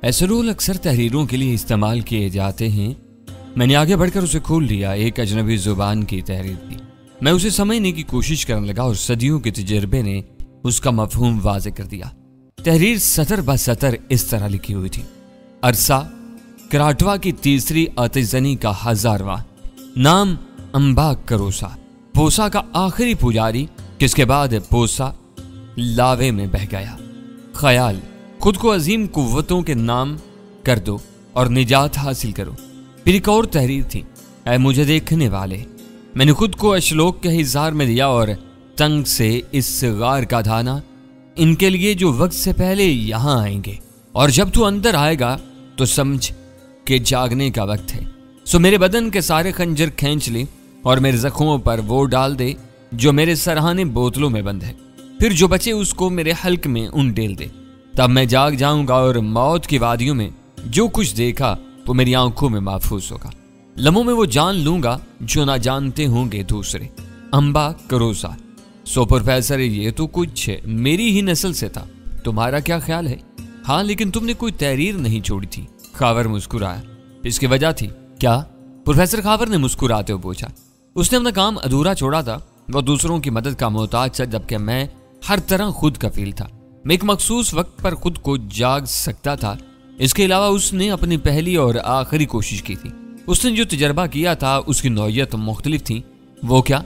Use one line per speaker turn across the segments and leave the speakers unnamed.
ऐसे रोल अक्सर तहरीरों के लिए इस्तेमाल किए जाते हैं। मैंने आगे बढ़कर उसे खोल लिया। एक अजनबी जुबान की तहरीर थी। मैं उसे समझने की कोशिश करने लगा और सदियों के तजर्बे ने उसका मफहूम वाज़े कर दिया। तहरीर सतर ब सतर इस तरह लिखी हुई थी। अरसा कराटवा की तीसरी आतिशज़नी का 1000वां, नाम अम्बा करोसा, पोसा का आखिरी पुजारी, जिसके बाद पोसा लावे में बह गया। ख्याल, खुद को अजीम कुव्वतों के नाम कर दो और निजात हासिल करो। फिर एक और तहरीर थी। ऐ मुझे देखने वाले, मैंने खुद को अशलोक के हिज़ार में दिया और तंग से इस गार का धाना, इनके लिए जो वक्त से पहले यहाँ आएंगे, और जब तू अंदर आएगा तो समझ के जागने का वक्त है। सो मेरे बदन के सारे खंजर खींच ले और मेरे जख्मों पर वो डाल दे जो मेरे सरहाने बोतलों में बंद है। फिर जो बचे उसको मेरे हल्क में उंडेल दे। तब मैं जाग जाऊंगा और मौत की वादियों में जो कुछ देखा वो मेरी आंखों में महफूज होगा। लम्हों में वो जान लूंगा जो ना जानते होंगे दूसरे। अम्बा करोसा। सो प्रोफेसर, ये तो कुछ मेरी ही नस्ल से था। तुम्हारा क्या ख्याल है? हाँ, लेकिन तुमने कोई तहरीर नहीं छोड़ी थी। खावर मुस्कुराया। इसकी वजह थी क्या? प्रोफेसर खावर ने मुस्कुराते हुए पूछा। उसने अपना काम अधूरा छोड़ा था। वह दूसरों की मदद का मोहताज था, जबकि मैं हर तरह खुद कफील था। मैं एक मखसूस वक्त पर खुद को जाग सकता था। इसके अलावा उसने अपनी पहली और आखिरी कोशिश की थी। उसने जो तजर्बा किया था उसकी नौयत मुख्तलिफ थी। वो क्या?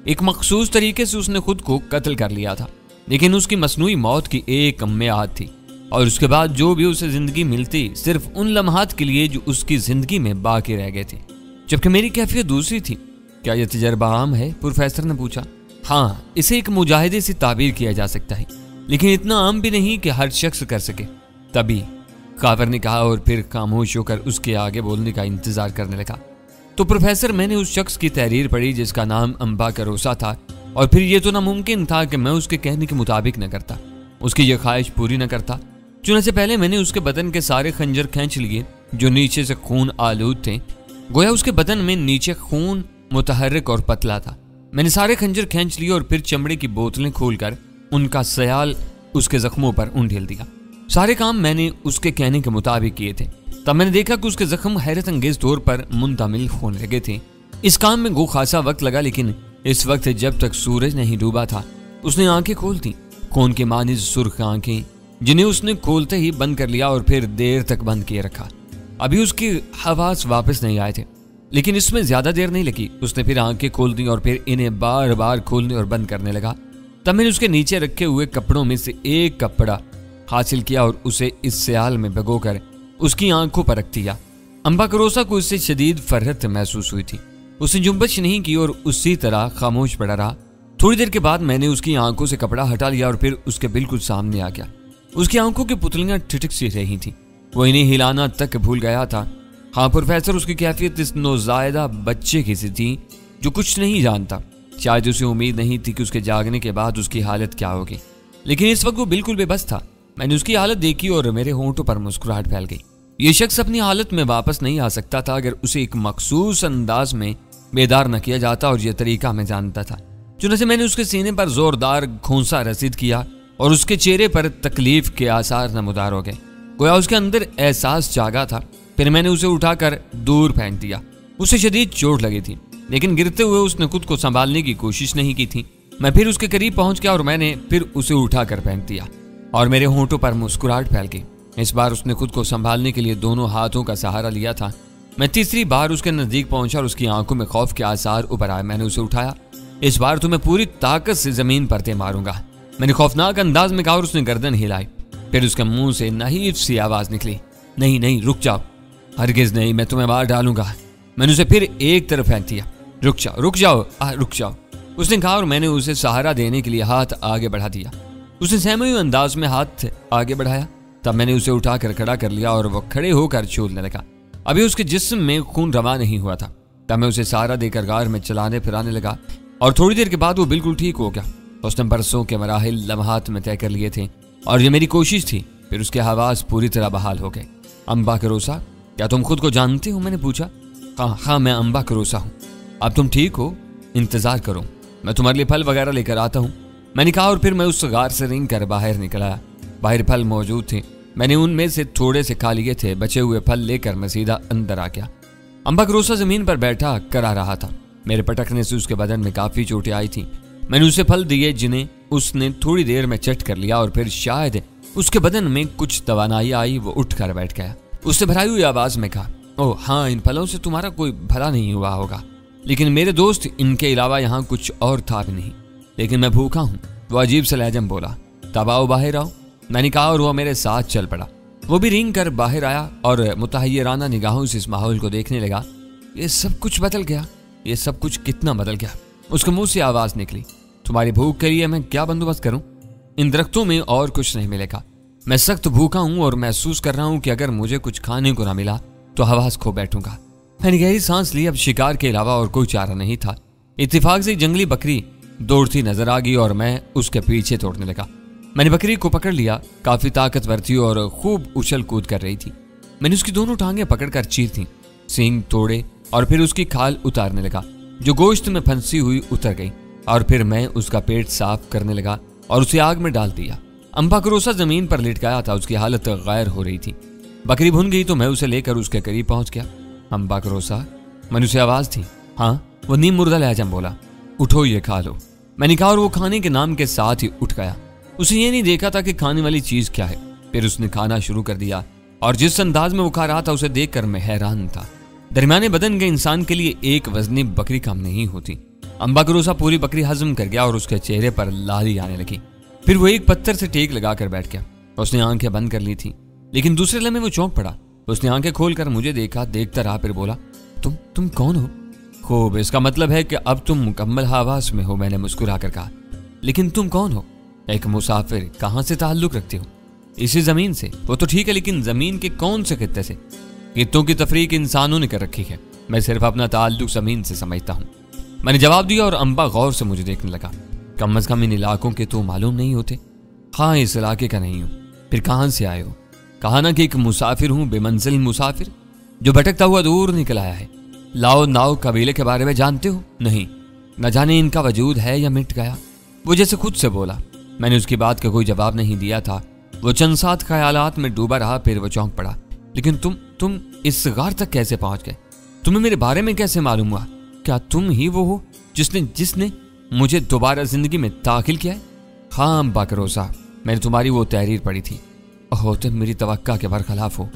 एक मखसूस तरीके से उसने खुद को कत्ल कर लिया था, लेकिन उसकी मसनूई मौत की एक मियाद थी, और उसके बाद जो भी उसे जिंदगी मिलती सिर्फ उन लम्हात के लिए जो उसकी जिंदगी में बाकी रह गए थे। जबकि मेरी कैफियत दूसरी थी। क्या यह तजर्बा आम है? प्रोफेसर ने पूछा। हाँ, इसे एक मुजाहिदे से ताबीर किया जा सकता है, लेकिन इतना आम भी नहीं कि हर शख्स कर सके। तभी खावर ने कहा, और फिर खामोश होकर उसके आगे बोलने का इंतजार करने लगा। तो प्रोफेसर, मैंने उस शख्स की तहरीर पढ़ी जिसका नाम अम्बा करोसा था, और फिर यह तो नामुमकिन था कि मैं उसके कहने के मुताबिक न करता, उसकी यह ख्वाहिश पूरी न करता। चुनने से पहले मैंने उसके बदन के सारे खंजर खींच लिए जो नीचे से खून आलूद थे। गोया उसके बदन में नीचे खून मुतहर्रिक और पतला था। मैंने सारे खंजर खींच लिए और फिर चमड़े की बोतलें खोलकर उनका सयाल उसके जख्मों पर उंडेल दिया। सारे काम मैंने उसके कहने के मुताबिक किए थे। तब मैंने देखा कि उसके जख्म हैरत अंगेज तौर पर मुंतमिल होने लगे थे। इस काम में गो खासा वक्त लगा, लेकिन इस वक्त जब तक सूरज नहीं डूबा था उसने आंखें खोल दी। खून के मानिज सुर्ख आंखें, जिन्हें उसने खोलते ही बंद कर लिया और फिर देर तक बंद किए रखा। अभी उसकी हवास वापस नहीं आए थे, लेकिन इसमें ज्यादा देर नहीं लगी। उसने फिर आंखें खोल दी और फिर इन्हें बार बार खोलने और बंद करने लगा। तब मैंने उसके नीचे रखे हुए कपड़ों में से एक कपड़ा हासिल किया और उसे इस सयाल में भिगोकर उसकी आंखों पर रख दिया। अम्बा करोसा को इससे शदीद फरहत महसूस हुई थी। उसने जुम्बश नहीं की और उसी तरह खामोश पड़ा रहा। थोड़ी देर के बाद मैंने उसकी आंखों से कपड़ा हटा लिया और फिर उसके बिल्कुल सामने आ गया। उसकी आंखों की पुतलियां ठिठक सी रही थी। वो इन्हें हिलाना तक भूल गया था। हाँ प्रोफेसर, उसकी कैफियत इस नौजायदा बच्चे की सी थी जो कुछ नहीं जानता। शायद उसे उम्मीद नहीं थी कि उसके जागने के बाद उसकी हालत क्या होगी, लेकिन इस वक्त वो बिल्कुल बेबस था। मैंने उसकी हालत देखी और मेरे होंठों पर मुस्कुराहट फैल गई। ये शख्स अपनी हालत में वापस नहीं आ सकता था अगर उसे एक मखसूस अंदाज में बेदार न किया जाता, और यह तरीका मैं जानता था। चुनांचे मैंने उसके सीने पर जोरदार घूंसा रसीद किया और उसके चेहरे पर तकलीफ के आसार नमूदार हो गए। गोया उसके अंदर एहसास जागा था। फिर मैंने उसे उठाकर दूर फेंक दिया। उसे शदीद चोट लगी थी, लेकिन गिरते हुए उसने खुद को संभालने की कोशिश नहीं की थी। मैं फिर उसके करीब पहुंच गया और मैंने फिर उसे उठाकर फेंक दिया और मेरे होंठों पर मुस्कुराहट फैल गई। इस बार उसने खुद को संभालने के लिए दोनों हाथों का सहारा लिया था। मैं तीसरी बार उसके नजदीक पहुंचा और उसकी आंखों में खौफ के आसार उभर आए। मैंने उसे उठाया। इस बार तो मैं पूरी ताकत से जमीन पर ते मारूंगा, मैंने खौफनाक अंदाज में कहा और उसने गर्दन हिलाई। फिर उसके मुंह से नहीफ सी आवाज निकली, नहीं नहीं, रुक जाओ, हरगिज नहीं, मैं तुम्हें मार डालूंगा। मैंने उसे फिर एक तरफ फेंक दिया। रुक जाओ रुक जाओ रुक जाओ, उसने कहा और मैंने उसे सहारा देने के लिए हाथ आगे बढ़ा दिया। उसने सहमे हुए अंदाज में हाथ आगे बढ़ाया। तब मैंने उसे उठाकर खड़ा कर लिया और वह खड़े होकर झूलने लगा। अभी उसके जिस्म में खून रवा नहीं हुआ था। तब मैं उसे सहारा देकर गार में चलाने फिराने लगा और थोड़ी देर के बाद वो बिल्कुल ठीक हो गया। उसने बरसों के मराहिल लम्हात में तय कर लिए थे और ये मेरी कोशिश थी। फिर उसके हवास पूरी तरह बहाल हो गए। अम्बा करोसा, क्या तुम खुद को जानते हो? मैंने पूछा। हाँ, मैं अम्बा करोसा हूँ। अब तुम ठीक हो? इंतजार करो, मैं तुम्हारे लिए फल वगैरह लेकर आता हूँ, मैंने कहा और फिर मैं उस गार से रेंग कर बाहर निकल आया। बाहर फल मौजूद थे मैंने उनमें से थोड़े से खा लिए थे। बचे हुए फल लेकर मैं सीधा अंदर आ गया। अम्बाकरोसा जमीन पर बैठा करा रहा था। मेरे पटकने से उसके बदन में काफी चोटें आई थी। मैंने उसे फल दिए जिन्हें उसने थोड़ी देर में चट कर लिया और फिर शायद उसके बदन में कुछ तवानाई आई, वो उठकर बैठ गया। उसने भराई हुई आवाज में कहा, ओह हाँ, इन फलों से तुम्हारा कोई भला नहीं हुआ होगा, लेकिन मेरे दोस्त इनके अलावा यहाँ कुछ और था भी नहीं, लेकिन मैं भूखा हूँ। वो अजीब से लहजे में बोला, तब आओ बाहर आओ। मैंने कहा और वो मेरे साथ चल पड़ा। वो भी रेंग कर बाहर आया और मुतहय्यराना निगाहों से इस माहौल को देखने लगा। ये सब कुछ बदल गया, ये सब कुछ कितना बदल गया। उसके मुंह से आवाज निकली, तुम्हारी भूख के लिए मैं क्या बंदोबस्त करूं? इन दरख्तों में और कुछ नहीं मिलेगा। मैं सख्त भूखा हूं और महसूस कर रहा हूं कि अगर मुझे कुछ खाने को ना मिला तो हवास खो बैठूंगा। मैंने गहरी सांस ली। अब शिकार के अलावा और कोई चारा नहीं था। इत्तेफाक से जंगली बकरी दौड़ती नजर आ गई और मैं उसके पीछे दौड़ने लगा। मैंने बकरी को पकड़ लिया। काफी ताकतवर थी और खूब उछल कूद कर रही थी। मैंने उसकी दोनों टांगें पकड़कर चीर दी, सींग तोड़े और फिर उसकी खाल उतारने लगा जो गोश्त में फंसी हुई उतर गई, और फिर मैं उसका पेट साफ करने लगा और उसे आग में डाल दिया। अम्बाकरोसा जमीन पर लेट गया था। उसकी हालत गैर हो रही थी। बकरी भुन गई तो मैं उसे लेकर उसके करीब पहुंच गया। अम्बाकरोसा, मैंने उसे आवाज थी। हाँ, वो नीम मुर्दा लहजा बोला, उठो ये खा लो। मैंने कहा और वो खाने के नाम के साथ ही उठ गया। उसे ये नहीं देखा था कि खाने वाली चीज क्या है। फिर उसने खाना शुरू कर दिया और जिस अंदाज में वो खा रहा था उसे देखकर मैं हैरान था। दरमियाने बदन के इंसान के लिए एक वजनी बकरी कम नहीं होती। अम्बाकरोसा पूरी बकरी हजम कर गया और उसके चेहरे पर लाली आने लगी। फिर वो एक पत्थर से टेक लगाकर बैठ गया। उसने आंखें बंद कर ली थी, लेकिन दूसरे लम्हे वो चौंक पड़ा। उसने आंखें खोलकर मुझे देखा, देखता रहा, फिर बोला, तुम कौन हो? खूब, इसका मतलब है कि अब तुम मुकम्मल हवास में हो। मैंने मुस्कुरा कर कहा, लेकिन तुम कौन हो? एक मुसाफिर। कहां से ताल्लुक रखते हो? इसी जमीन से। वो तो ठीक है, लेकिन जमीन के कौन से खित्ते से? खित्तों की तफरीक इंसानों ने कर रखी है। मैं सिर्फ अपना ताल्लुक जमीन से समझता हूँ। मैंने जवाब दिया और अम्बा गौर से मुझे देखने लगा। कम अज कम इन इलाकों के तो मालूम नहीं होते। हाँ, इस इलाके का नहीं हूँ। फिर कहाँ से आए हो? कहा ना कि एक मुसाफिर हूँ, बेमंजिल मुसाफिर जो भटकता हुआ दूर निकल आया है। लाओ नाव कबीले के बारे में जानते हो? नहीं। न जाने इनका वजूद है या मिट गया। वो जैसे खुद से बोला। मैंने उसकी बात का कोई जवाब नहीं दिया था। वो चंद सात ख्यालात में डूबा रहा, फिर वो चौंक पड़ा। लेकिन तुम इस गार तक कैसे पहुंच गए? तुम्हें मेरे बारे में कैसे मालूम हुआ? क्या तुम ही वो हो जिसने मुझे दोबारा जिंदगी में दाखिल किया है? हाँ अम्बाकरोसा, मैंने तुम्हारी वो तहरीर पढ़ी थी। ओह, तुम मेरी तवक्का के बरखलाफ हो।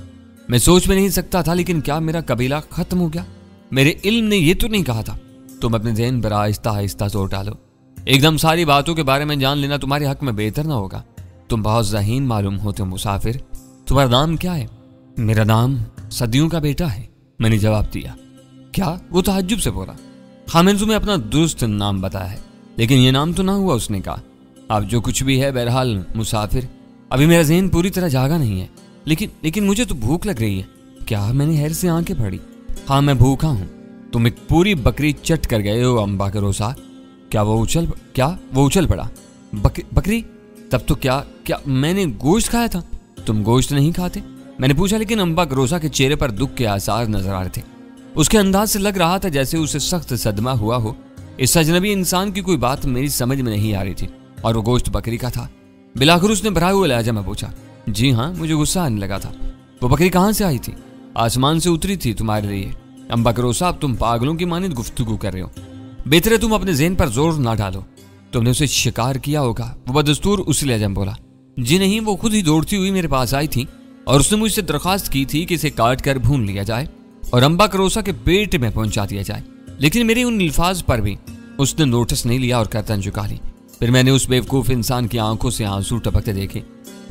मैं सोच में नहीं सकता था, लेकिन क्या मेरा कबीला खत्म हो गया? मेरे इल्म ने यह तो नहीं कहा था। तुम अपने ज़हन पर आहिस्ता आहिस्ता जोर डालो। एकदम सारी बातों के बारे में जान लेना तुम्हारे हक में बेहतर ना होगा। तुम बहुत ज़हीन मालूम होते हो मुसाफिर। तुम्हारा नाम क्या है? मेरा नाम सदियों का बेटा है, मैंने जवाब दिया। क्या? वो ताज्जुब से बोला। हाँ, मैंने तुम्हें अपना दुरुस्त नाम बताया है, लेकिन ये नाम तो ना हुआ। उसने कहा, अब जो कुछ भी है, बहरहाल मुसाफिर, अभी मेरा ज़हन पूरी तरह जागा नहीं है, लेकिन मुझे तो भूख लग रही है। क्या? मैंने हैर से आंखें फाड़ी। हाँ, मैं भूखा हूँ। तुम एक पूरी बकरी चट कर गए हो अम्बाकरोसा। क्या वो उछल पड़ा? बकरी? तब तो क्या मैंने गोश्त खाया था? तुम गोश्त नहीं खाते? मैंने पूछा, लेकिन अम्बाकरोसा के चेहरे पर दुख के आसार नजर आ रहे थे। उसके अंदाज से लग रहा था जैसे उसे सख्त सदमा हुआ हो। इस अजनबी इंसान की कोई बात मेरी समझ में नहीं आ रही थी, और वो गोश्त बकरी का था। बिलाखिर उसने भरा हुआ लहजा में पूछा। जी हाँ, मुझे गुस्सा आने लगा था। वो बकरी कहाँ से आई थी? आसमान से उतरी थी तुम्हारे लिए। अम्बाकरोसा, अब तुम पागलों की मानिंद गुफ्तगू कर रहे हो। बेहतर है तुम अपने ज़हन पर जोर ना डालो। तुमने उसे शिकार किया होगा। वो बदस्तूर उसी लहजा में बोला। जी नहीं, वो खुद ही दौड़ती हुई मेरे पास आई थी और उसने मुझसे दरख्वास्त की थी कि इसे काट कर भून लिया जाए और अम्बाकरोसा के पेट में पहुंचा दिया जाए, लेकिन मेरे उन अल्फाज पर भी उसने नोटिस नहीं लिया और गर्दन झुका ली। फिर मैंने उस बेवकूफ़ इंसान की आंखों से आंसू टपकते देखे।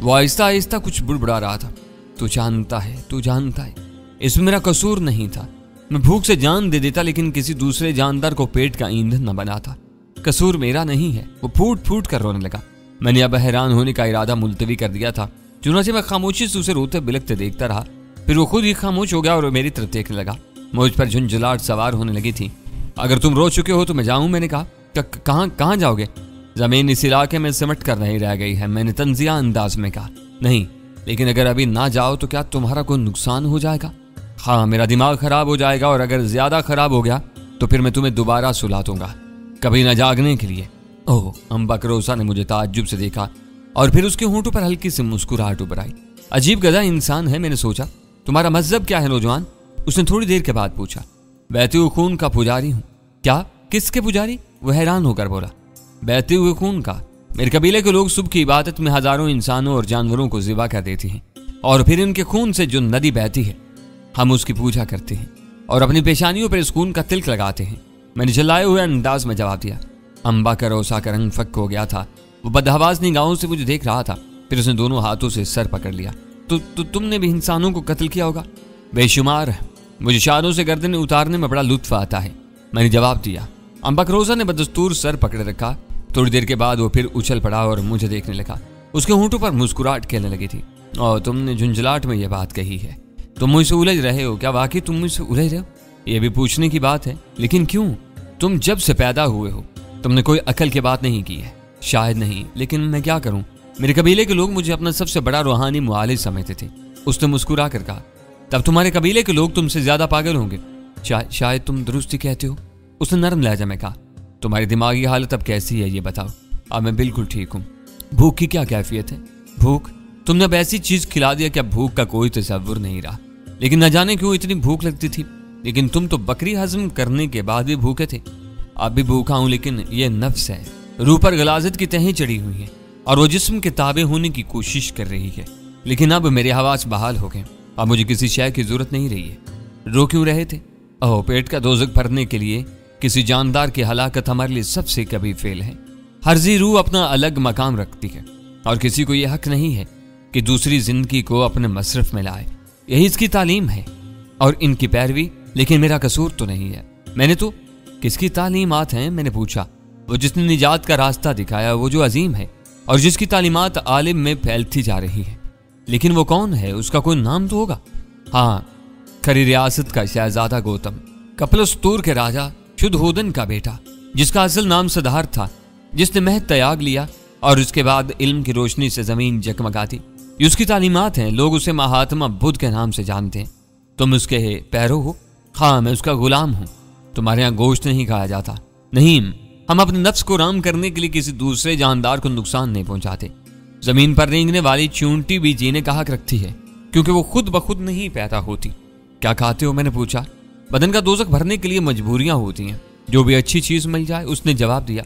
वो आहिस्ता आहिस्ता कुछ बुड़बुड़ा रहा था। तू जानता है, इसमें मेरा कसूर नहीं था। मैं भूख से जान दे देता, लेकिन किसी दूसरे जानदार को पेट का ईंधन न बनाता। कसूर मेरा नहीं है। वो फूट फूट कर रोने लगा। मैंने अब हैरान होने का इरादा मुलतवी कर दिया था, चुनाचे मैं खामोशी से उसे रोते बिलखते देखता रहा। फिर वो खुद ही खामोश हो गया और मेरी तरफ देखने लगा। मुझ पर झुंझुलाहट सवार होने लगी थी। अगर तुम रो चुके हो तो मैं जाऊं? मैंने कहा। कहाँ जाओगे? जमीन इस इलाके में सिमट कर नहीं रह गई है, मैंने तंजिया अंदाज में कहा। नहीं, लेकिन अगर अभी ना जाओ तो क्या तुम्हारा कोई नुकसान हो जाएगा? हाँ, मेरा दिमाग खराब हो जाएगा, और अगर ज्यादा खराब हो गया तो फिर मैं तुम्हें दोबारा सुला दूंगा, कभी न जागने के लिए। ओह, अम्बाकरोसा ने मुझे ताज्जुब से देखा और फिर उसके होंठों पर हल्की सी मुस्कुराहट उभर आई। अजीब गधा इंसान है, मैंने सोचा। तुम्हारा मजहब क्या है नौजवान? उसने थोड़ी देर के बाद पूछा। बहते हुए खून का पुजारी हूँ। क्या? किसके पुजारी? वो हैरान होकर बोला। बहते हुए खून का। मेरे कबीले के लोग सुबह की इबादत में हजारों इंसानों और जानवरों को ज़िबा कर देते हैं और फिर इनके खून से जो नदी बहती है हम उसकी पूजा करते हैं और अपनी पेशानियों पर इस खून का तिलक लगाते हैं। मैंने चिल्लाए हुए अंदाज में जवाब दिया। अम्बा का रोसा का रंग फक हो गया था। वो बदहवास निगाहों से मुझे देख रहा था। फिर उसने दोनों हाथों से सर पकड़ लिया। तो तुमने भी इंसानों को कत्ल किया होगा? बेशुमार। मुझे शादों से गर्दनें उतारने में बड़ा लुत्फ आता है, मैंने जवाब दिया। अम्बकरोजा ने बदस्तूर सर पकड़े रखा। थोड़ी देर के बाद वो फिर उछल पड़ा और मुझे देखने लगा। उसके होंठों पर मुस्कुराहट खेलने लगी थी। और तुमने झुंझलाहट में यह बात कही है। तुम मुझसे उलझ रहे हो? क्या वाकई तुम मुझसे उलझ रहे हो? यह भी पूछने की बात है, लेकिन क्यों? तुम जब से पैदा हुए हो तुमने कोई अकल की बात नहीं की है। शायद नहीं, लेकिन मैं क्या करूं? मेरे कबीले के लोग मुझे अपना सबसे बड़ा रूहानी मुआलिज समझते थे। उसने मुस्कुरा कर कहा। तब तुम्हारे कबीले के लोग तुमसे ज्यादा पागल होंगे। शायद तुम दुरुस्त ही कहते हो, उसने नरम लहजा में कहा। तुम्हारी दिमागी हालत अब कैसी है ये बताओ? अब मैं बिल्कुल ठीक हूँ। भूख की क्या कैफियत है? भूख? तुमने अब ऐसी चीज खिला दिया कि अब भूख का कोई तसव्वुर नहीं रहा। लेकिन न जाने क्यों इतनी भूख लगती थी। लेकिन तुम तो बकरी हजम करने के बाद भी भूखे थे। अब भी भूखा हूं, लेकिन ये नफ्स है, रूह पर गलाजत की तहें चढ़ी हुई है और वो जिस्म के ताबे होने की कोशिश कर रही है। लेकिन अब मेरे हवास बहाल हो गए। अब मुझे किसी शय की जरूरत नहीं रही है। रो क्यों रहे थे? ओह, पेट का दोज़ख भरने के लिए किसी जानदार की हलाकत हमारे लिए सबसे कभी फेल है। हर जी रूह अपना अलग मकाम रखती है और किसी को यह हक नहीं है कि दूसरी जिंदगी को अपने मसरफ में लाए। यही इसकी तालीम है और इनकी पैरवी। लेकिन मेरा कसूर तो नहीं है। मैंने तो किसकी तालीमात हैं? मैंने पूछा। वो जिसने निजात का रास्ता दिखाया, वो जो अजीम है और जिसकी तालीमात आलिम में फैलती जा रही है। लेकिन वो कौन है? उसका कोई नाम तो होगा। हाँ, खरी रियासत का शहजादा गौतम, कपलस्तूर के राजा शुद्धोदन का बेटा, जिसका असल नाम सिद्धार्थ था, जिसने महज त्याग लिया और उसके बाद इल्म की रोशनी से जमीन जगमगाती। ये उसकी तालीमात हैं। लोग उसे महात्मा बुद्ध के नाम से जानते हैं। तुम उसके पैरों हो? हाँ, मैं उसका गुलाम हूँ। तुम्हारे यहाँ गोश्त नहीं खाया जाता। नहीं, हम अपने नफ्स को राम करने के लिए किसी दूसरे जानदार को नुकसान नहीं पहुंचाते। जमीन पर रेंगने वाली चूंटी भी जीने का हक रखती है, क्योंकि वो खुद ब खुद नहीं पैदा होती। क्या खाते हो? मैंने पूछा। बदन का दोज़ख भरने के लिए मजबूरियां होती हैं, जो भी अच्छी चीज मिल जाए, उसने जवाब दिया।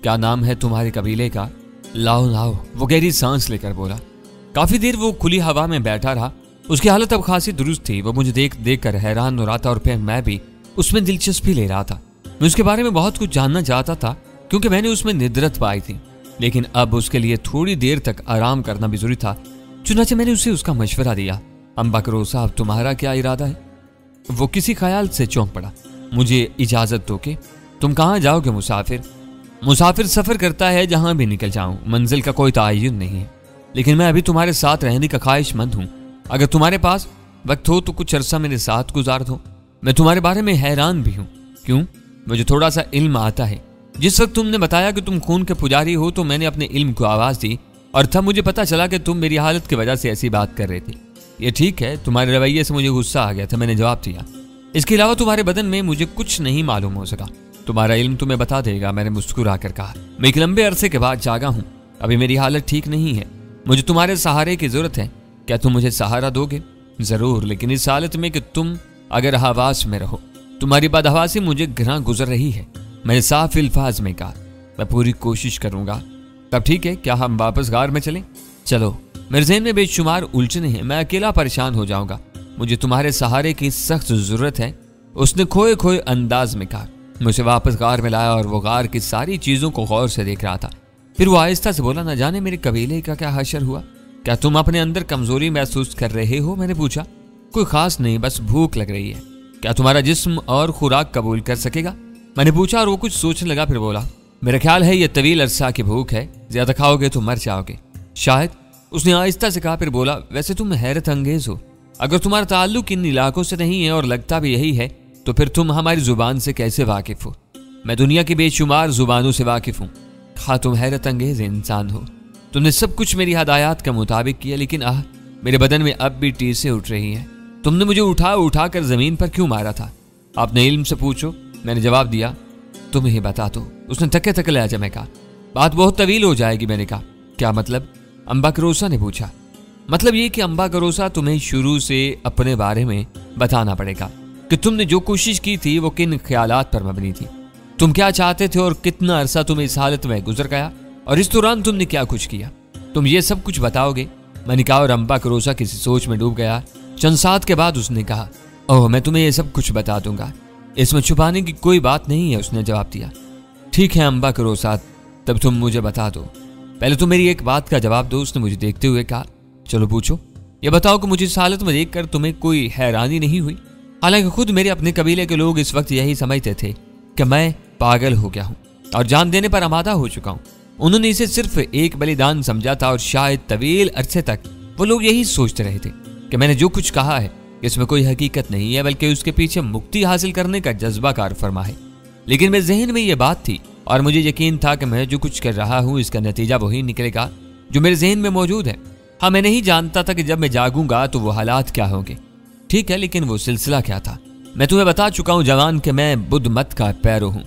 क्या नाम है तुम्हारे कबीले का? लाओ लाओ, वो गहरी सांस लेकर बोला। काफी देर वो खुली हवा में बैठा रहा। उसकी हालत अब खासी दुरुस्त थी। वो मुझे देख देख कर हैरान हो रहा था और फिर मैं भी उसमें दिलचस्पी ले रहा था। मैं उसके बारे में बहुत कुछ जानना चाहता था, क्योंकि मैंने उसमें निद्रत पाई थी। लेकिन अब उसके लिए थोड़ी देर तक आराम करना भी जरूरी था। चुनाचे मैंने उसे उसका मशवरा दिया। अम्बकरो साहब, तुम्हारा क्या इरादा है? वो किसी ख्याल से चौंक पड़ा। मुझे इजाजत दो कि तुम कहाँ जाओगे? मुसाफिर मुसाफिर सफर करता है जहां भी निकल जाऊं। मंजिल का कोई तयन नहीं है। लेकिन मैं अभी तुम्हारे साथ रहने का ख्वाहिशमंद हूं। अगर तुम्हारे पास वक्त हो तो कुछ अरसा मेरे साथ गुजार दो। मैं तुम्हारे बारे में हैरान भी हूं। क्यों? मुझे थोड़ा सा इल्म आता है। जिस वक्त तुमने बताया कि तुम खून के पुजारी हो, तो मैंने अपने इल्म को आवाज दी और तब मुझे पता चला कि तुम मेरी हालत की वजह से ऐसी बात कर रहे थे। ये ठीक है, तुम्हारे रवैये से मुझे गुस्सा आ गया था, मैंने जवाब दिया। इसके अलावा तुम्हारे बदन में मुझे कुछ नहीं मालूम हो सका। तुम्हारा इल्म तुम्हें बता देगा, मैंने मुस्कुरा कर कहा। मैं एक लंबे अरसे के बाद जागा हूँ। अभी मेरी हालत ठीक नहीं है। मुझे तुम्हारे सहारे की जरूरत है। क्या तुम मुझे सहारा दोगे? जरूर, लेकिन इस हालत में कि तुम अगर हवास में रहो। तुम्हारी बदहवासी मुझे घृणा गुजर रही है, मैंने साफ अल्फाज में कहा। मैं पूरी कोशिश करूंगा। तब ठीक है, क्या हम वापस गार में चलें? चलो। मेरे ज़हन में बेशुमार उलझने हैं। मैं अकेला परेशान हो जाऊंगा। मुझे तुम्हारे सहारे की सख्त जरूरत है, उसने खोए खोए अंदाज में कहा। मुझे वापस गार में लाया और वो गार की सारी चीजों को गौर से देख रहा था। फिर वो आहिस्ता से बोला, न जाने मेरे कबीले का क्या हशर हुआ। क्या तुम अपने अंदर कमजोरी महसूस कर रहे हो? मैंने पूछा। कोई खास नहीं, बस भूख लग रही है। क्या तुम्हारा जिस्म और खुराक कबूल कर सकेगा? मैंने पूछा और वो कुछ सोचने लगा। फिर बोला, मेरा ख्याल है ये तवील अरसा की भूख है, ज्यादा खाओगे तो मर जाओगे। शायद, उसने आहिस्ता से कहा। फिर बोला, वैसे तुम हैरत अंगेज हो। अगर तुम्हारा ताल्लुक इन इलाकों से नहीं है और लगता भी यही है, तो फिर तुम हमारी जुबान से कैसे वाकिफ हो? मैं दुनिया की बेशुमार जुबानों से वाकिफ हूँ। हाँ, तुम हैरत अंगेज इंसान हो। तुमने सब कुछ मेरी हदायत के मुताबिक किया, लेकिन मेरे बदन में अब भी टीसें उठ रही हैं। तुमने मुझे उठा कर जमीन पर क्यों मारा था? आपने इल्म से पूछो, मैंने जवाब दिया। तुम ही बता दो, उसने थके थके लहजे में कहा। बात बहुत तवील हो जाएगी, मैंने कहा। क्या मतलब? अम्बकरोसा ने पूछा। मतलब ये कि अम्बा करोसा तुम्हें शुरू से अपने बारे में बताना पड़ेगा कि तुमने जो कोशिश की थी वो किन ख्यालात पर मबनी थी, तुम क्या चाहते थे और कितना अरसा तुम इस हालत में गुजर गया और इस दौरान तुमने क्या कुछ किया, तुम ये सब कुछ बताओगे? मैंने कहा और अम्बा करोसा किसी सोच में डूब गया। चंद साथ के बाद उसने कहा, ओह मैं तुम्हें ये सब कुछ बता दूंगा, इसमें छुपाने की कोई बात नहीं है। उसने जवाब दिया, ठीक है अम्बा करोसा, तब तुम मुझे बता दो, पहले तो मेरी एक बात का जवाब दो। उसने मुझे देखते हुए कहा, चलो पूछो, ये बताओ कि मुझे इस हालत में देखकर तुम्हें कोई हैरानी नहीं हुई? हालांकि खुद मेरे अपने कबीले के लोग इस वक्त यही समझते थे कि मैं पागल हो गया हूं और जान देने पर आमादा हो चुका हूं। उन्होंने इसे सिर्फ एक बलिदान समझा था और शायद तवील अरसे तक वो लोग यही सोचते रहे थे कि मैंने जो कुछ कहा है इसमें कोई हकीकत नहीं है, बल्कि उसके पीछे मुक्ति हासिल करने का जज्बा कार फरमा है। लेकिन मेरे जहन में ये बात थी और मुझे यकीन था कि मैं जो कुछ कर रहा हूँ इसका नतीजा वही निकलेगा जो मेरे जहन में मौजूद है। हाँ, मैं नहीं जानता था कि जब मैं जागूंगा तो वो हालात क्या होंगे, ठीक है, लेकिन वो सिलसिला क्या था? मैं तुम्हें बता चुका हूँ जवान कि मैं बुद्ध मत का पैरो हूँ।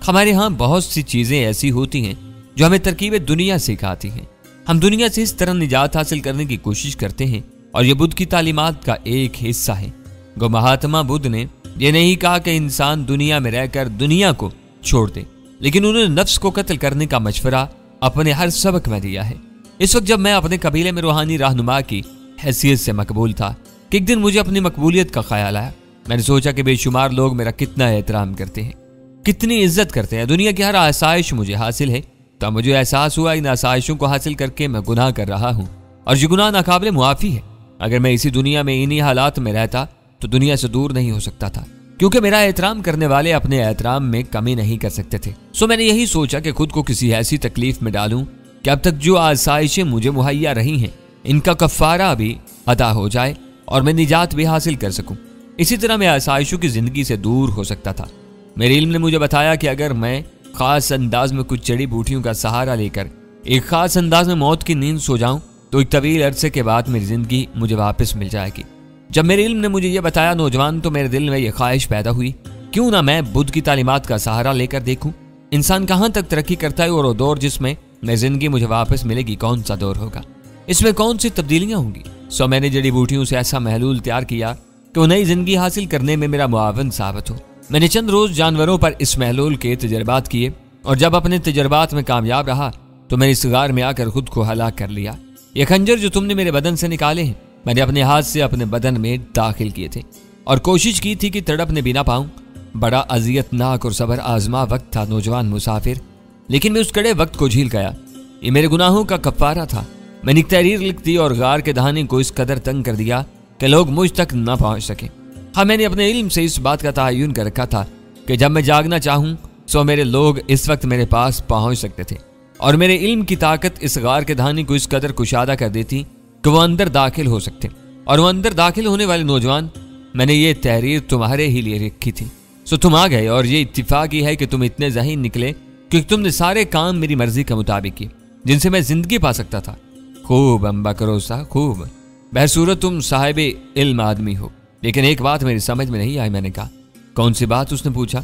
हमारे यहाँ बहुत सी चीजें ऐसी होती हैं जो हमें तरकीबें दुनिया सिखाती हैं। हम दुनिया से इस तरह निजात हासिल करने की कोशिश करते हैं और ये बुद्ध की तालीमात का एक हिस्सा है। गो महात्मा बुद्ध ने यह नहीं कहा कि इंसान दुनिया में रहकर दुनिया को छोड़ दे, लेकिन उन्होंने नफ्स को कत्ल करने का मशवरा अपने हर सबक में दिया है। इस वक्त जब मैं अपने कबीले में रूहानी रहनुमा की हैसियत से मकबूल था कि एक दिन मुझे अपनी मकबूलियत का ख्याल आया। मैंने सोचा कि बेशुमार लोग मेरा कितना एहतराम करते हैं, कितनी इज्जत करते हैं, दुनिया की हर आसाइश मुझे हासिल है। तब मुझे एहसास हुआ इन आसाइशों को हासिल करके मैं गुनाह कर रहा हूँ और ये गुनाह नाकाबिले मुआफ़ी है। अगर मैं इसी दुनिया में इन्हीं हालात में रहता तो दुनिया से दूर नहीं हो सकता था, क्योंकि मेरा एहतराम करने वाले अपने एहतराम में कमी नहीं कर सकते थे। सो मैंने यही सोचा कि खुद को किसी ऐसी तकलीफ में डालूं कि अब तक जो आसाइशें मुझे मुहैया रही हैं इनका कफ़ारा भी अदा हो जाए और मैं निजात भी हासिल कर सकूं। इसी तरह मैं आसाइशों की जिंदगी से दूर हो सकता था। मेरे इल्म ने मुझे बताया कि अगर मैं खास अंदाज में कुछ जड़ी बूटियों का सहारा लेकर एक खास अंदाज में मौत की नींद सो जाऊं तो एक तवील अरसे के बाद मेरी जिंदगी मुझे वापस मिल जाएगी। जब मेरे इल्म ने मुझे यह बताया नौजवान, तो मेरे दिल में यह ख्वाहिश पैदा हुई, क्यों ना मैं बुद्ध की तालीमात का सहारा लेकर देखूं इंसान कहाँ तक तरक्की करता है और वो दौर जिसमें मैं जिंदगी मुझे वापस मिलेगी कौन सा दौर होगा, इसमें कौन सी तब्दीलियां होंगी। सो मैंने जड़ी बूटियों से ऐसा महलूल तैयार किया कि वो नई जिंदगी हासिल करने में मेरा मुआवन साबित हो। मैंने चंद रोज जानवरों पर इस महलूल के तजर्बात किए और जब अपने तजर्बात में कामयाब रहा तो मैंने इस गार में आकर खुद को हलाक कर लिया। ये खंजर जो तुमने मेरे बदन से निकाले हैं मैंने अपने हाथ से अपने बदन में दाखिल किए थे और कोशिश की थी कि तड़पने भी ना पाऊं। बड़ा अजियतनाक और सबर आजमा वक्त था नौजवान मुसाफिर, लेकिन मैं उस कड़े वक्त को झील गया। ये मेरे गुनाहों का कफ़ारा था। मैंने एक तहरीर लिख दी और गार के दहाने को इस कदर तंग कर दिया कि लोग मुझ तक न पहुंच सके। हाँ, मैंने अपने इल्म से इस बात का तयन कर रखा था कि जब मैं जागना चाहूं तो मेरे लोग इस वक्त मेरे पास पहुंच सकते थे और मेरे इल्म की ताकत इस गार के दहाने को इस कदर कुशादा कर देती कि वो अंदर दाखिल हो सकते। और वो अंदर दाखिल होने वाले नौजवान, मैंने ये तहरीर तुम्हारे ही लिए रखी थी। सो तुम आ गए और ये इत्तिफाक ही है कि तुम इतने ज़हीन निकले क्योंकि तुमने सारे काम मेरी मर्जी के मुताबिक किए जिनसे मैं जिंदगी पा सकता था। खूब अम्बा करोसा, खूब। बहसूरत तुम साहिब इल्म आदमी हो, लेकिन एक बात मेरी समझ में नहीं आई। मैंने कहा, कौन सी बात? उसने पूछा।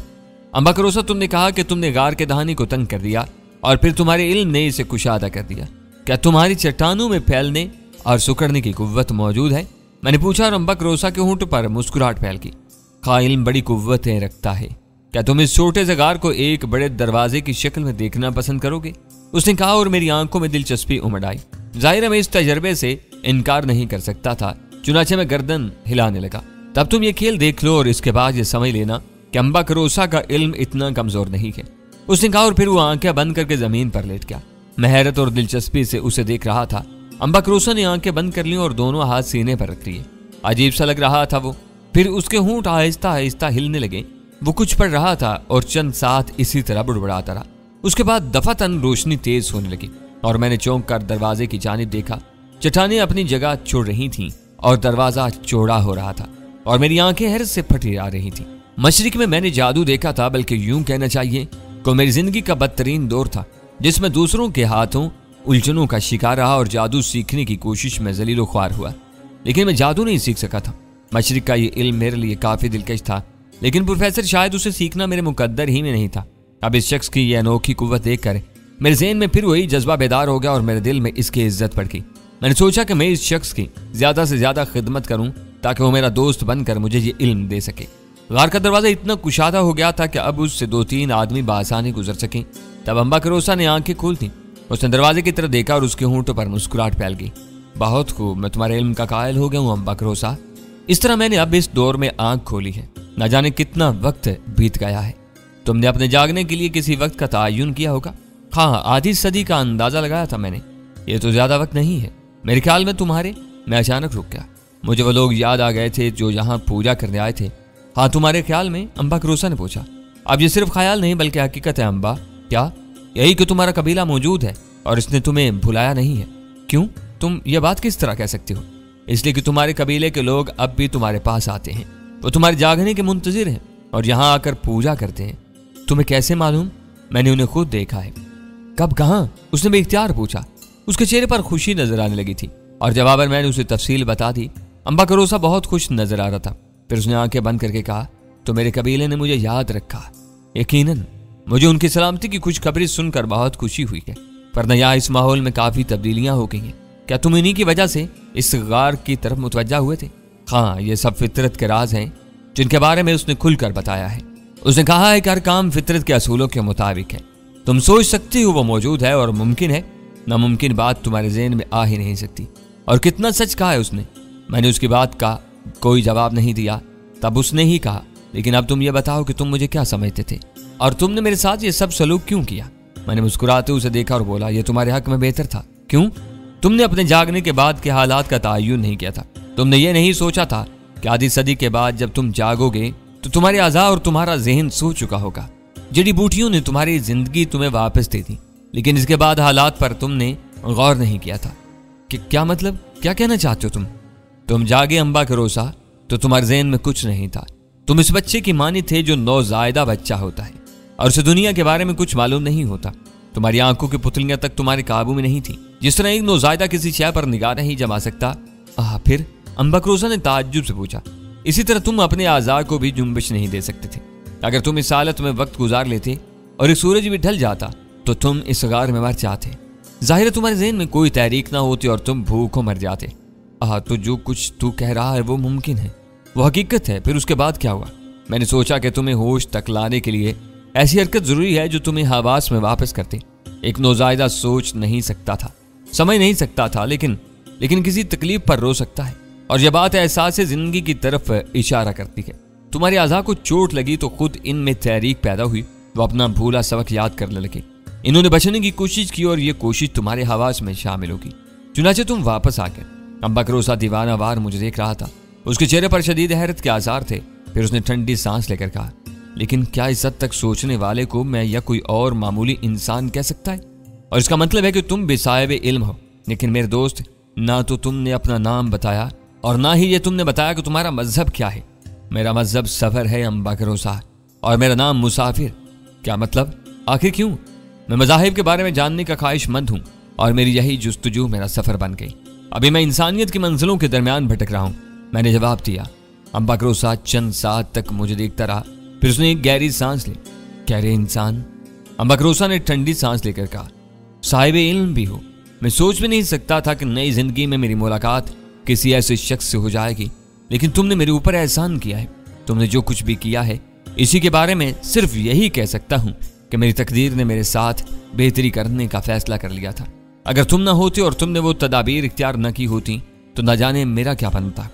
अम्बा करोसा, तुमने कहा कि तुमने गार के दहाने को तंग कर दिया और फिर तुम्हारे इल्म ने इसे कुशादा कर दिया। क्या तुम्हारी चट्टानों में फैलने और सुकड़ने की कुव्वत मौजूद है? मैंने पूछा और अम्बा करोसा के होंठ पर मुस्कुराहट फैल गई। हाँ, इल्म बड़ी कुव्वतें रखता है। क्या तुम इस छोटे से गार को एक बड़े दरवाजे की शक्ल में देखना पसंद करोगे? उसने कहा और मेरी आंखों में दिलचस्पी उमड़ आई। जाहिर है मैं इस तजर्बे से इनकार नहीं कर सकता था, चुनाचे मैं गर्दन हिलाने लगा। तब तुम ये खेल देख लो और इसके बाद ये समझ लेना कि अम्बा करोसा का इल्म इतना कमजोर नहीं है। उसने कहा और फिर वो आंखें बंद करके जमीन पर लेट गया। मैं हैरत और दिलचस्पी से उसे देख रहा था। अम्बा करोसा ने आंखें बंद कर ली और दोनों हाथ सीने पर रख लिए। अजीब सा लग रहा था वो। फिर उसके होंठ आहिस्ता आहिस्ता हिलने लगे। वो कुछ पढ़ रहा था और चंद साथ इसी तरह बुड़बुड़ाता रहा। उसके बाद दफातन रोशनी तेज होने लगी और मैंने चौंक कर दरवाजे की जानिब देखा। चट्टानें अपनी जगह छोड़ रही थीं और दरवाजा चौड़ा हो रहा था और मेरी आंखें हैरत से फटी आ रही थी। मशरिक में मैंने जादू देखा था, बल्कि यूं कहना चाहिए कि मेरी जिंदगी का बदतरीन दौर था जिसमें दूसरों के हाथों उलझनों का शिकार रहा और जादू सीखने की कोशिश में जलीलो ख्वार हुआ, लेकिन मैं जादू नहीं सीख सका था। मशरिक का ये इल्म मेरे लिए काफी दिलकश था, लेकिन प्रोफेसर शायद उसे सीखना मेरे मुकद्दर ही में नहीं था। अब इस शख्स की यह अनोखी कुव्वत देखकर मेरे ज़हन में फिर वही जज्बा बेदार हो गया और मेरे दिल में इसकी इज्जत बढ़ गई। मैंने सोचा कि मैं इस शख्स की ज्यादा से ज्यादा खिदमत करूं ताकि वो मेरा दोस्त बनकर मुझे ये इल्म दे सके। गार का दरवाजा इतना कुशादा हो गया था कि अब उससे 2-3 आदमी बासानी गुजर सके। तब अम्बा करोसा ने आंखें खोल दी। उसने दरवाजे की तरफ देखा और उसके होंठों पर मुस्कुराहट फैल गई। बहुत खूब, मैं तुम्हारे इल्म का कायल हो गया हूँ अम्बा करोसा। इस तरह मैंने अब इस दौर में आंख खोली है। न जाने कितना वक्त बीत गया है। तुमने अपने जागने के लिए किसी वक्त का तयन किया होगा। हाँ, आधी सदी का अंदाजा लगाया था मैंने। ये तो ज्यादा वक्त नहीं है मेरे ख्याल में तुम्हारे। मैं अचानक रुक गया। मुझे वो लोग याद आ गए थे जो यहाँ पूजा करने आए थे। हाँ, तुम्हारे ख्याल में? अम्बा करोसा ने पूछा। अब ये सिर्फ ख्याल नहीं बल्कि हकीकत है अम्बा। क्या? यही कि तुम्हारा कबीला मौजूद है और इसने तुम्हें भुलाया नहीं है। क्यों? तुम ये बात किस तरह कह सकती हो? इसलिए कि तुम्हारे कबीले के लोग अब भी तुम्हारे पास आते हैं। वो तुम्हारे जागने के मुंतजिर हैं और यहाँ आकर पूजा करते हैं। तुम्हें कैसे मालूम? मैंने उन्हें खुद देखा है। कब, कहाँ? उसने बेइख्तियार पूछा। उसके चेहरे पर खुशी नजर आने लगी थी और जवाबन मैंने उसे तफसील बता दी। अम्बा करोसा बहुत खुश नजर आ रहा था। फिर उसने आंखें बंद करके कहा, तो मेरे कबीले ने मुझे याद रखा। यकीनन मुझे उनकी सलामती की खुशखबरी सुनकर बहुत खुशी हुई है, वरना यहाँ इस माहौल में काफी तब्दीलियां हो गई हैं। क्या तुम इन्हीं की वजह से इस गार की तरफ मुतवज्जा हुए थे? हाँ, ये सब फितरत के राज हैं जिनके बारे में उसने खुलकर बताया है। उसने कहा है कि हर काम फितरत के असूलों के मुताबिक है। तुम सोच सकती हो वो मौजूद है और मुमकिन है, नामुमकिन बात तुम्हारे ज़हन में आ ही नहीं सकती। और कितना सच कहा है उसने। मैंने उसकी बात का कोई जवाब नहीं दिया। तब उसने ही कहा, लेकिन अब तुम ये बताओ कि तुम मुझे क्या समझते थे और तुमने मेरे साथ ये सब सलूक क्यों किया? मैंने मुस्कुराते उसे देखा और बोला, यह तुम्हारे हक में बेहतर था। क्यों? तुमने अपने जागने के बाद के हालात का तयन नहीं किया था। तुमने ये नहीं सोचा था कि आधी सदी के बाद जब तुम जागोगे तो तुम्हारे आज़ा और तुम्हारा जहन सो चुका होगा। जड़ी बूटियों ने तुम्हारी जिंदगी तुम्हें वापस दे दी, लेकिन इसके बाद हालात पर तुमने गौर नहीं किया था। कि क्या मतलब? क्या कहना चाहते हो तुम जागे अम्बा करोसा तो तुम्हारे ज़हन में कुछ नहीं था। तुम इस बच्चे की मानी थे जो नौज़ायदा बच्चा होता है और उसे दुनिया के बारे में कुछ मालूम नहीं होता। तुम्हारी आंखों की पुतलियां तक तुम्हारे काबू में नहीं थी। जिस तरह एक नौज़ायदा किसी शय पर निगाह नहीं जमा सकता। फिर? अम्बा करोसा ने ताज्जुब से पूछा। इसी तरह तुम अपने आज़ा को भी जुम्बिश नहीं दे सकते थे। अगर तुम इस हालत में वक्त गुजार लेते और ये सूरज भी ढल जाता तो तुम इस गार में मर जाते। जाहिर है तुम्हारे ज़हन में कोई तहरीक ना होती और तुम भूखों मर जाते। तो जो कुछ तू कह रहा है वो मुमकिन है, वो हकीकत है। फिर उसके बाद क्या हुआ? मैंने सोचा कि तुम्हें होश तक लाने के लिए ऐसी हरकत जरूरी है जो तुम्हें हवास में वापस करते। एक नौज़ायदा सोच नहीं सकता था, समझ नहीं सकता था, लेकिन किसी तकलीफ पर रो सकता है और यह बात एहसास जिंदगी की तरफ इशारा करती है। तुम्हारे आज़ा को चोट लगी तो खुद इनमें तहरीक पैदा हुई। वो अपना भूला सबक याद करने लगे। इन्होंने बचने की कोशिश की और ये कोशिश तुम्हारे हवास में शामिल होगी। चुनाचे तुम वापस आ गए। अम्बा करोसा दीवाना वार मुझे देख रहा था। उसके चेहरे पर शदीद हैरत के आसार थे। फिर उसने ठंडी सांस लेकर कहा, लेकिन क्या इस हद तक सोचने वाले को मैं या कोई और मामूली इंसान कह सकता है? और इसका मतलब है कि तुम बेसाहिब इल्म हो। लेकिन मेरे दोस्त, ना तो तुमने अपना नाम बताया और ना ही ये तुमने बताया कि तुम्हारा मजहब क्या है। मेरा मजहब सफर है अम्बा करोसा और मेरा नाम मुसाफिर। क्या मतलब? आखिर क्यों? मैं मज़ाहिब के बारे में जानने का ख्वाहिशमंद हूँ और मेरी यही जुस्तजू मेरा सफर बन गई। अभी मैं इंसानियत की मंजिलों के दरमियान भटक रहा हूँ। मैंने जवाब दिया। अम्बा करोसा चंद साथ तक मुझे देखता रहा। फिर उसने एक गहरी सांस ली। कह रहे इंसान? अम्बा करोसा ने ठंडी सांस लेकर कहा, साहिब इल्म भी हो। मैं सोच भी नहीं सकता था कि नई जिंदगी में मेरी मुलाकात किसी ऐसे शख्स से हो जाएगी, लेकिन तुमने मेरे ऊपर एहसान किया है। तुमने जो कुछ भी किया है इसी के बारे में सिर्फ यही कह सकता हूँ कि मेरी तकदीर ने मेरे साथ बेहतरी करने का फैसला कर लिया था। अगर तुम ना होते और तुमने वो तदाबीर इख्तियार न की होती तो न जाने मेरा क्या बनता।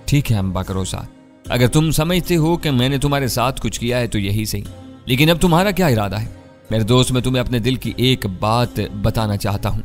ठीक है अम्बा करोसा, अगर तुम समझते हो कि मैंने तुम्हारे साथ कुछ किया है तो यही सही, लेकिन अब तुम्हारा क्या इरादा है? मेरे दोस्त, मैं तुम्हें अपने दिल की एक बात बताना चाहता हूँ।